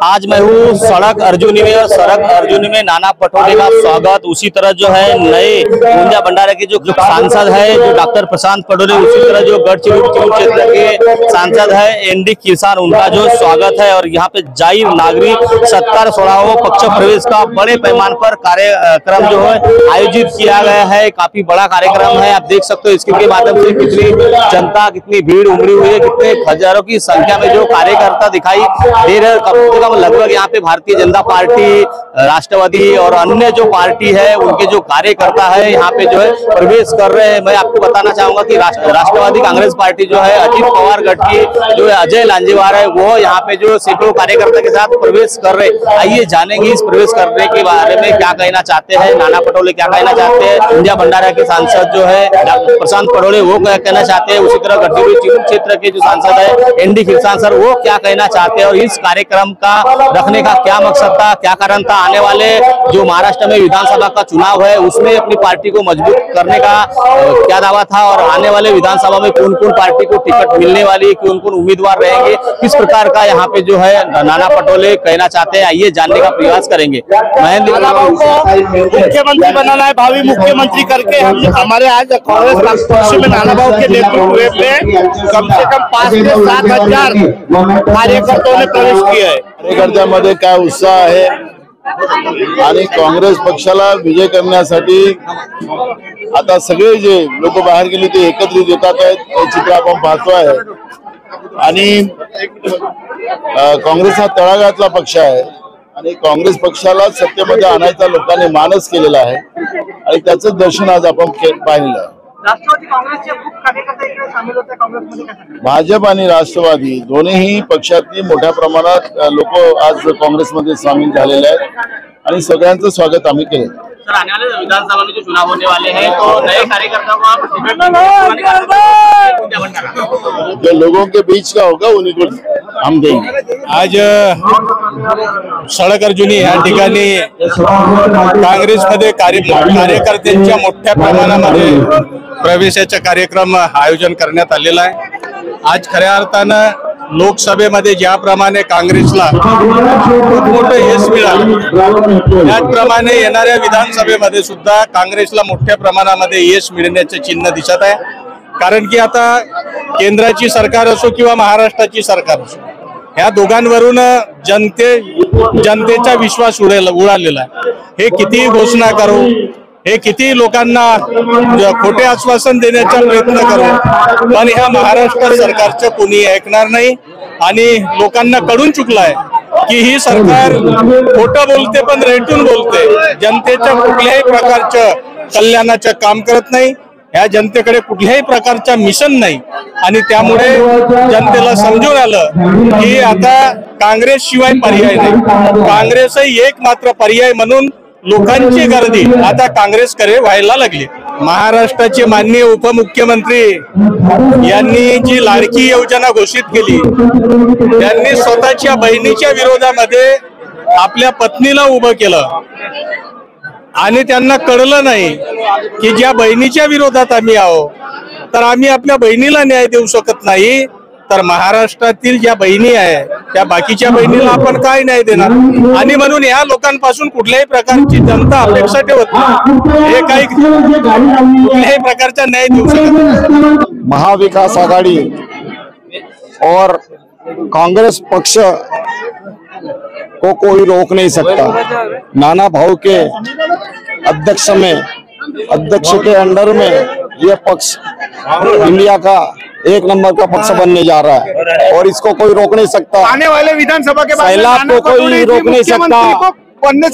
आज मैं हूँ सड़क अर्जुनी में, और सड़क अर्जुनी में नाना पटोले का स्वागत। उसी तरह जो है नए गोंदिया भंडारा के जो सांसद है जो डॉक्टर प्रशांत पटोले, उसी तरह जो गढ़चिरौली क्षेत्र के सांसद है एनडी किसान, उनका जो स्वागत है। और यहाँ पे जाहिर नागरिक सत्कार 16वां पक्ष प्रवेश का बड़े पैमाने पर कार्यक्रम जो है आयोजित किया गया है। काफी बड़ा कार्यक्रम है, आप देख सकते हो इसके माध्यम से कितनी जनता, कितनी भीड़ उमड़ी हुई है, कितने हजारों की संख्या में जो कार्यकर्ता दिखाई दे रहे हैं। लगभग यहाँ पे भारतीय जनता पार्टी, राष्ट्रवादी और अन्य जो पार्टी है उनके जो कार्यकर्ता है यहाँ पे जो है प्रवेश कर रहे हैं। मैं आपको बताना चाहूंगा कि राष्ट्रवादी कांग्रेस पार्टी जो है अजीत पवार गढ़ की जो है अजय लांजेवार है, वो यहाँ पे जो सैकड़ों कार्यकर्ता के साथ प्रवेश कर रहे हैं। आइए जानेंगे इस प्रवेश करने के बारे में क्या कहना चाहते हैं नाना पटोले, क्या कहना चाहते हैं गोंदिया भंडारा के सांसद जो है डॉक्टर प्रशांत पटोले, वो क्या कहना चाहते हैं। उसी तरह गढ़चिरौली क्षेत्र के जो सांसद है एनडी किसान सर, वो क्या कहना चाहते हैं और इस कार्यक्रम का रखने का क्या मकसद था, क्या कारण था। आने वाले जो महाराष्ट्र में विधानसभा का चुनाव है उसमें अपनी पार्टी को मजबूत करने का क्या दावा था, और आने वाले विधानसभा में कौन कौन पार्टी को टिकट मिलने वाली, कौन कौन उम्मीदवार रहेंगे, किस प्रकार का यहाँ पे जो है नाना पटोले कहना चाहते हैं। आइए जानने का प्रयास करेंगे। महेंद्र बाबू को मुख्यमंत्री बनाना है, भावी मुख्यमंत्री करके हमारे आज कांग्रेस पक्ष में नाना बाबू के नेतृत्व में कम से कम 5 से 7 हजार कार्यकर्ताओं ने प्रवेश किया है। कार्यकर्त्यामध्ये काय उत्साह आहे आणि काँग्रेस पक्षाला विजय करण्यासाठी आता सगळे जे लोक बाहेर गेले ते एकत्रित येतात आहेत, हे चित्र आपण पाहतो आहे। आणि काँग्रेस हा तळागाळातला पक्ष आहे आणि काँग्रेस पक्षाला सत्तेमध्ये आणायचा लोकांनी मानस केलेला आहे आणि त्याचं दर्शन आज आपण पाहिलेलं आहे। राष्ट्रवादी काँग्रेसचे खूप कार्यकर्ते इकडे सामील होते काँग्रेसमध्ये। भाजप आणि राष्ट्रवादी दोन्ही पक्षातली मोठ्या प्रमाणात लोक आज काँग्रेसमध्ये सामील झालेले आहेत आणि सगळ्यांचं स्वागत आम्ही केलं। सर, आने वाले विधानसभा में जो चुनाव होने वाले हैं तो नए कार्यकर्ताओं को आप जो लोगों के बीच का होगा उन्हीं को हम देंगे। आज सड़क अर्जुनी या ठिकाणी काँग्रेसमध्ये कार्यकर्त्यांच्या मोठ्या प्रमाणामध्ये प्रवेशाचा कार्यक्रम आयोजन करण्यात आलेला आहे। आज खऱ्या अर्थानं लोकसभेमध्ये ज्याप्रमाणे काँग्रेसला खूप मोठं यश मिळालं, त्याचप्रमाणे येणाऱ्या विधानसभेमध्ये सुद्धा काँग्रेसला मोठ्या प्रमाणामध्ये यश मिळण्याचे चिन्ह दिसत आहे। कारण की आता केंद्राची सरकार असो किंवा महाराष्ट्राची सरकार असो, ह्या दोघांवरून जनतेचा विश्वास उडालेला आहे। हे किती घोषणा करू, हे किती लोकांना खोटे आश्वासन देण्याचा प्रयत्न करू, पण ह्या महाराष्ट्र सरकारचं कोणी ऐकणार नाही आणि लोकांना कळून चुकलाय की ही सरकार खोटं बोलते पण रेटून बोलते, जनतेच्या कुठल्याही प्रकारचं कल्याणाचं काम करत नाही, ह्या जनतेकडे कुठल्याही प्रकारचा मिशन नाही। आणि त्यामुळे जनतेला समजून आलं की आता काँग्रेस शिवाय पर्याय नाही, काँग्रेसही एकमात्र पर्याय म्हणून लोकांची गर्दी आता काँग्रेसकडे व्हायला लागली। महाराष्ट्राचे माननीय उपमुख्यमंत्री यांनी जी लाडकी योजना घोषित केली, त्यांनी स्वतःच्या बहिणीच्या विरोधामध्ये आपल्या पत्नीला उभं केलं आणि त्यांना कळलं नाही की ज्या बहिणीच्या विरोधात आम्ही आहोत तर आम्ही आपल्या बहिणीला न्याय देऊ शकत नाही, तर महाराष्ट्रातील ज्या बहिणी आहे त्या बाकीच्या बहिणीला आपण काय न्याय देणार। आणि म्हणून या लोकांपासून कुठल्याही प्रकारची जनता अपेक्षा ठेवत नाही, हे काही कुठल्याही प्रकारचा न्याय देऊ शकत नाही। महाविकास आघाड़ी और कांग्रेस पक्ष को कोई रोक नहीं सकता। नाना भाऊ के अध्यक्ष के अंडर में यह पक्ष इंडिया का 1 नंबर का पक्ष बनने जा रहा है और इसको कोई रोक नहीं सकता। आने वाले विधानसभा के सैलाब को कोई रोक नहीं सकता,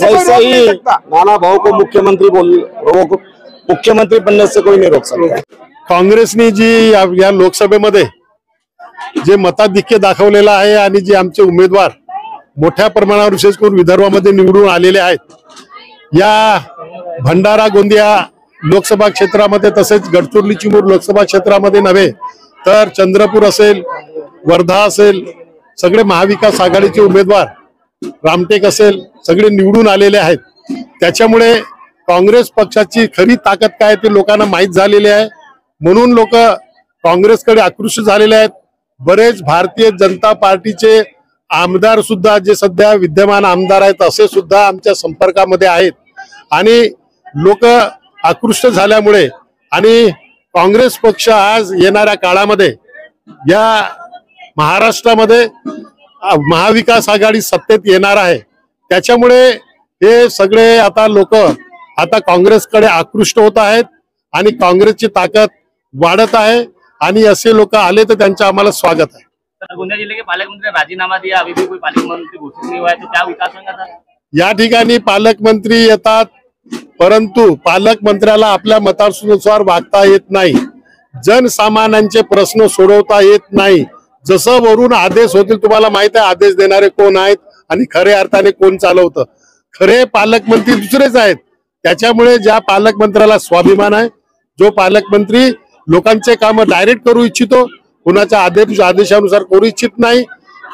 वैसे ही नाना भाऊ को मुख्यमंत्री बनने से कोई नहीं रोक सकता। काँग्रेसने जी या लोकसभेमध्ये जे मताधिक्य दाखवलेला आहे आणि जे आमचे उमेदवार मोठ्या प्रमाणावर विशेष करून विदर्भामध्ये निवडून आलेले आहेत, या भंडारा गोंदिया लोकसभा क्षेत्रामध्ये तसेच गडचिरोली चिमूर लोकसभा क्षेत्रामध्ये नव्हे तर चंद्रपूर असेल, वर्धा असेल, सगळे महाविकास आघाडीचे उमेदवार रामटेक असेल सगळे निवडून आलेले आहेत। त्याच्यामुळे काँग्रेस पक्षाची खरी ताकद काय ते लोकांना माहित झालेली आहे, म्हणून लोक काँग्रेसकडे आकृष्ट झालेले आहेत। बरेच भारतीय जनता पार्टीचे आमदार सुद्धा जे सध्या विद्यमान आमदार आहेत असे सुद्धा आमच्या संपर्कामध्ये आहेत आणि लोक आकृष्ट झाल्यामुळे आणि काँग्रेस पक्ष आज येणाऱ्या काळामध्ये या महाराष्ट्रामध्ये महाविकास आघाडी सत्तेत येणार आहे, त्याच्यामुळे हे सगळे आता लोक आता काँग्रेसकडे आकृष्ट होत आहेत आणि काँग्रेसची ताकद वाढत आहे आणि असे लोक आले तर त्यांचं आम्हाला स्वागत आहे। गोंदिया जिले के पालक मंत्री ने राजीनामा दिया, अभी भी कोई पालक मंत्री घोषित नहीं हुआ है, तो क्या विकास होगा सर? या ठिकाणी पालकमंत्री येतात परंतु पालकमंत्र्याला आपल्या मतानुसार वागता येत नाही, जनसामान्यांचे प्रश्न सोडवता येत नाही। जसं वरून आदेश होतील, तुम्हाला माहित आहे आदेश देणारे कोण आहेत आणि खऱ्या अर्थाने कोण चालवतं, खरे पालकमंत्री दुसरेच आहेत। त्याच्यामुळे ज्या पालकमंत्र्याला स्वाभिमान आहे, जो पालकमंत्री लोकांचे काम डायरेक्ट करू इच्छितो, कुणाच्या आदेशानुसार करू इच्छित नाही,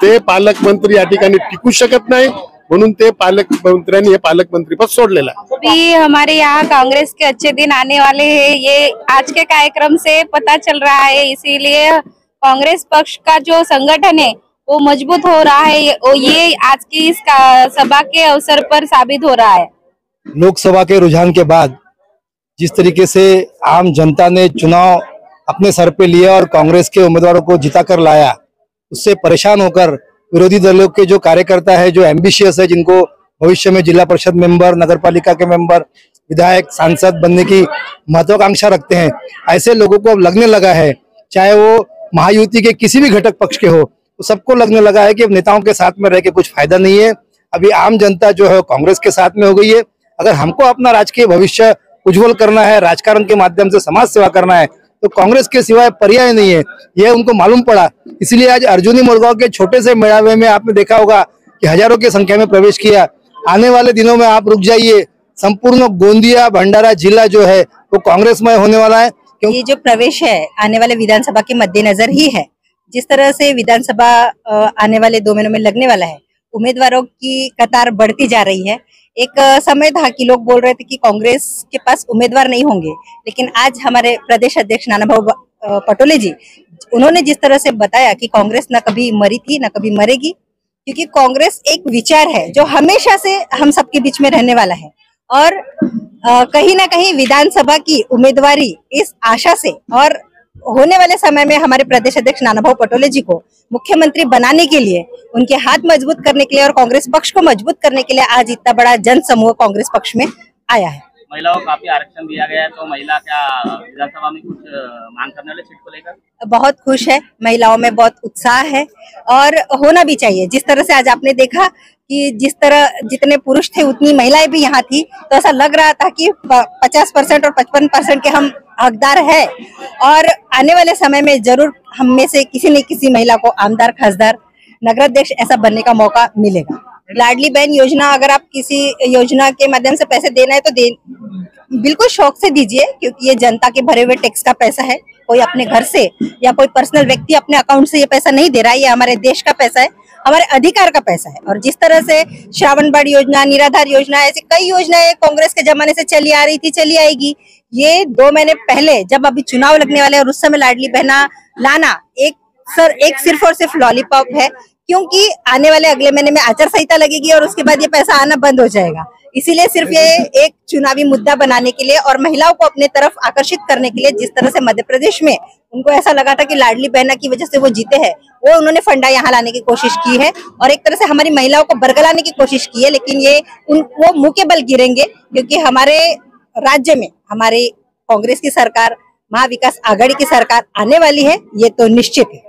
ते पालकमंत्री या ठिकाणी टिकू शकत नाही, म्हणून ते पालकमंत्र्यांनी हे पालकमंत्री पद सोडलेलं आहे। अभी हमारे यहाँ कांग्रेस के अच्छे दिन आने वाले हैं, ये आज के कार्यक्रम से पता चल रहा है। इसीलिए कांग्रेस पक्ष का जो संगठन है वो मजबूत हो रहा है, ये आज की इस सभा के अवसर पर साबित हो रहा है। लोकसभा के रुझान के बाद जिस तरीके से आम जनता ने चुनाव अपने सर पे लिया और कांग्रेस के उम्मीदवारों को जिता कर लाया, उससे परेशान होकर विरोधी दलों के जो कार्यकर्ता है, जो एम्बिशियस है, जिनको भविष्य में जिला परिषद मेंबर, नगर पालिका के मेंबर, विधायक, सांसद बनने की महत्वाकांक्षा रखते हैं, ऐसे लोगों को अब लगने लगा है, चाहे वो महायुति के किसी भी घटक पक्ष के हो, तो सबको लगने लगा है कि अब नेताओं के साथ में रह के कुछ फायदा नहीं है। अभी आम जनता जो है कांग्रेस के साथ में हो गई है। अगर हमको अपना राजकीय भविष्य उज्जवल करना है, राजकारण के माध्यम से समाज सेवा करना है, तो कांग्रेस के सिवाय पर्याय नहीं है, यह उनको मालूम पड़ा। इसलिए आज अर्जुनी मुरगांव के छोटे से मेड़ावे में आपने देखा होगा कि हजारों की संख्या में प्रवेश किया। आने वाले दिनों में आप रुक जाइए, संपूर्ण गोंदिया भंडारा जिला जो है वो कांग्रेसमय होने वाला है। ये जो प्रवेश है आने वाले विधानसभा के मद्देनजर ही है। जिस तरह से विधानसभा आने वाले 2 महीनों में लगने वाला है, उम्मीदवारों की कतार बढ़ती जा रही है। एक समय था कि लोग बोल रहे थे कि कांग्रेस के पास उम्मीदवार नहीं होंगे, लेकिन आज हमारे प्रदेश अध्यक्ष नानाभाऊ पटोले जी, उन्होंने जिस तरह से बताया कि कांग्रेस न कभी मरी थी न कभी मरेगी, क्योंकि कांग्रेस एक विचार है जो हमेशा से हम सबके बीच में रहने वाला है। और कहीं ना कहीं विधानसभा की उम्मीदवारी इस आशा से और होने वाले समय में हमारे प्रदेश अध्यक्ष नानाभाऊ पटोले जी को मुख्यमंत्री बनाने के लिए, उनके हाथ मजबूत करने के लिए और कांग्रेस पक्ष को मजबूत करने के लिए आज इतना बड़ा जन समूह कांग्रेस पक्ष में आया है। महिलाओं को काफी आरक्षण दिया गया है, तो महिला क्या विधानसभा में कुछ मांग करने वाले सीट को लेकर? बहुत खुश है, महिलाओं में बहुत उत्साह है और होना भी चाहिए। जिस तरह से आज आपने देखा कि जिस तरह जितने पुरुष थे उतनी महिलाएं भी यहाँ थी, तो ऐसा लग रहा था कि 50% और 55% के हम हकदार है और आने वाले समय में जरूर हम में से किसी न किसी महिला को आमदार, खासदार, नगराध्यक्ष ऐसा बनने का मौका मिलेगा। लाडली बहन योजना, अगर आप किसी योजना के माध्यम से पैसे देना है तो बिल्कुल शौक से दीजिए, क्योंकि ये जनता के भरे हुए टैक्स का पैसा है। कोई अपने घर से या कोई पर्सनल व्यक्ति अपने अकाउंट से ये पैसा नहीं दे रहा है, ये हमारे देश का पैसा है, हमारे अधिकार का पैसा है। और जिस तरह से श्रावण बाढ़ योजना, निराधार योजना, ऐसी कई योजनाएं कांग्रेस के जमाने से चली आ रही थी, चली आएगी। ये 2 महीने पहले जब अभी चुनाव लगने वाले और उस समय लाडली बहना लाना एक सिर्फ और सिर्फ लॉलीपॉप है, क्योंकि आने वाले अगले महीने में आचार संहिता लगेगी और उसके बाद ये पैसा आना बंद हो जाएगा। इसीलिए सिर्फ ये एक चुनावी मुद्दा बनाने के लिए और महिलाओं को अपने तरफ आकर्षित करने के लिए, जिस तरह से मध्य प्रदेश में उनको ऐसा लगा था कि लाडली बहना की वजह से वो जीते हैं, वो उन्होंने फंडा यहाँ लाने की कोशिश की है और एक तरह से हमारी महिलाओं को बरगलाने की कोशिश की है। लेकिन ये वो मुंह के बल गिरेंगे, क्योंकि हमारे राज्य में हमारी कांग्रेस की सरकार, महाविकास आघाड़ी की सरकार आने वाली है, ये तो निश्चित है।